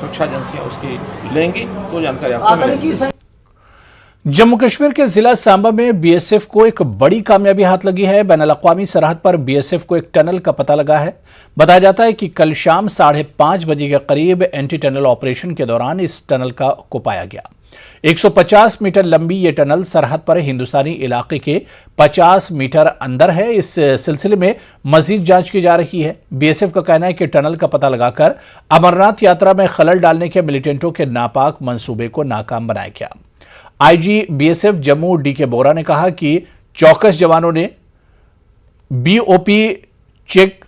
सुरक्षा एजेंसियां उसकी लेंगी तो जानकारी आपको मिलेगी। जम्मू कश्मीर के जिला सांबा में बीएसएफ को एक बड़ी कामयाबी हाथ लगी है। बैनुल-अक़वामी सरहद पर बीएसएफ को एक टनल का पता लगा है। बताया जाता है कि कल शाम 5:30 बजे के करीब एंटी टनल ऑपरेशन के दौरान इस टनल को पाया गया। 150 मीटर लंबी ये टनल सरहद पर हिंदुस्तानी इलाके के 50 मीटर अंदर है। इस सिलसिले में मजीद जांच की जा रही है। बीएसएफ का कहना है कि टनल का पता लगाकर अमरनाथ यात्रा में खलल डालने के मिलिटेंटों के नापाक मंसूबे को नाकाम बनाया गया। आईजी बीएसएफ जम्मू डीके बोरा ने कहा कि चौकस जवानों ने बीओपी चेक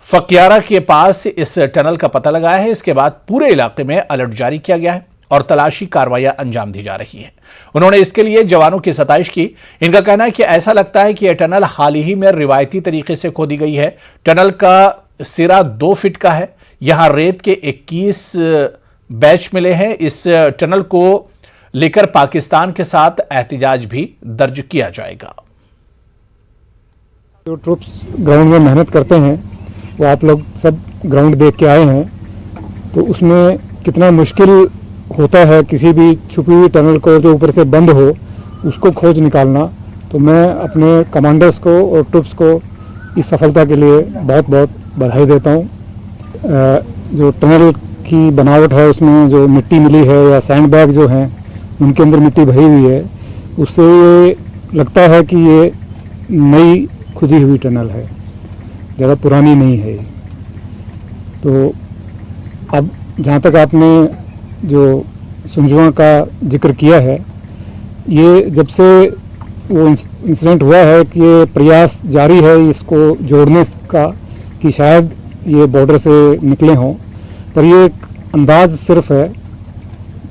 फकियारा के पास इस टनल का पता लगाया है। इसके बाद पूरे इलाके में अलर्ट जारी किया गया है और तलाशी कार्रवाइयां अंजाम दी जा रही है। उन्होंने इसके लिए जवानों की सताइश की। इनका कहना है कि ऐसा लगता है कि यह टनल हाल ही में रिवायती तरीके से खोदी गई है। टनल का सिरा 2 फीट का है। यहां रेत के 21 बैच मिले हैं। इस टनल को लेकर पाकिस्तान के साथ एहतिजाज भी दर्ज किया जाएगा। जो ट्रूप्स ग्राउंड में मेहनत करते हैं वो आप लोग सब ग्राउंड देख के आए हैं, तो उसमें कितना मुश्किल होता है किसी भी छुपी हुई टनल को जो ऊपर से बंद हो उसको खोज निकालना। तो मैं अपने कमांडर्स को और ट्रूप्स को इस सफलता के लिए बहुत बहुत बधाई देता हूँ। जो टनल की बनावट है उसमें जो मिट्टी मिली है या सैंड बैग जो हैं उनके अंदर मिट्टी भरी हुई है, उससे ये लगता है कि ये नई खुदी हुई टनल है, ज़्यादा पुरानी नहीं है। तो अब जहाँ तक आपने जो सुंजुआ का जिक्र किया है, ये जब से वो इंसिडेंट हुआ है कि ये प्रयास जारी है इसको जोड़ने का कि शायद ये बॉर्डर से निकले हों, पर ये एक अंदाज सिर्फ है,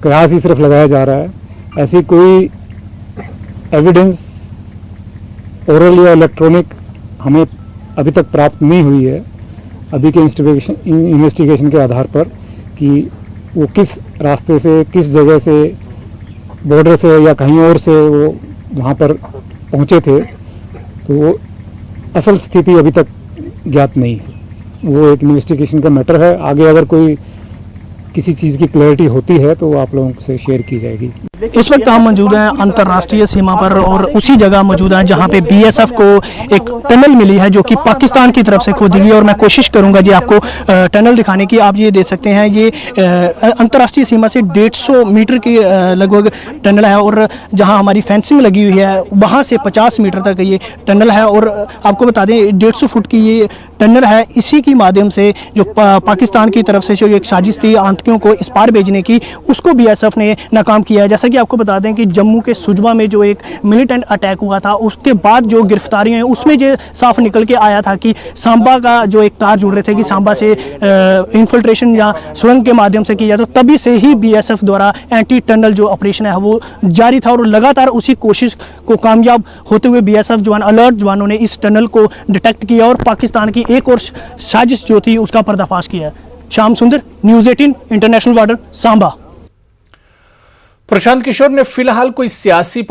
कयास ही सिर्फ लगाया जा रहा है। ऐसी कोई एविडेंस ओरल या इलेक्ट्रॉनिक हमें अभी तक प्राप्त नहीं हुई है अभी के इन्वेस्टिगेशन के आधार पर कि वो किस रास्ते से, किस जगह से, बॉर्डर से या कहीं और से वो वहाँ पर पहुँचे थे। तो वो असल स्थिति अभी तक ज्ञात नहीं है। वो एक इन्वेस्टिगेशन का मैटर है। आगे अगर कोई किसी चीज़ की क्लैरिटी होती है तो वो आप लोगों से शेयर की जाएगी। इस वक्त हम मौजूद हैं अंतर्राष्ट्रीय सीमा पर और उसी जगह मौजूद हैं जहां पे बीएसएफ को एक टनल मिली है जो कि पाकिस्तान की तरफ से खोदी गई। और मैं कोशिश करूंगा जी आपको टनल दिखाने की। आप ये देख सकते हैं, ये अंतर्राष्ट्रीय सीमा से 150 मीटर की लगभग टनल है और जहां हमारी फेंसिंग लगी हुई है वहां से 50 मीटर तक ये टनल है। और आपको बता दें 150 फुट की ये टनल है। इसी की माध्यम से जो पाकिस्तान की तरफ से जो एक साजिश थी आतंकियों को इस पार भेजने की, उसको बीएसएफ ने नाकाम किया है। जैसा कि आपको बता दें कि जम्मू के सुजमा में जो एक मिलिटेंट अटैक हुआ था उसके बाद जो गिरफ्तारियां हैं उसमें जो साफ निकल के आया था कि सांबा का जो एक तार जुड़ रहे थे कि सांबा से इन्फिल्ट्रेशन या सुरंग के माध्यम से किया, तो तभी से ही बीएसएफ द्वारा एंटी टनल जो ऑपरेशन है वो जारी था और लगातार उसी कोशिश को कामयाब होते हुए बीएसएफ जवान अलर्ट जवानों ने इस टनल को डिटेक्ट किया और पाकिस्तान की एक और साजिश जो थी उसका पर्दाफाश किया। श्याम सुंदर, news 18 international border, Samba. Prashant Kishor ने फिलहाल कोई सियासी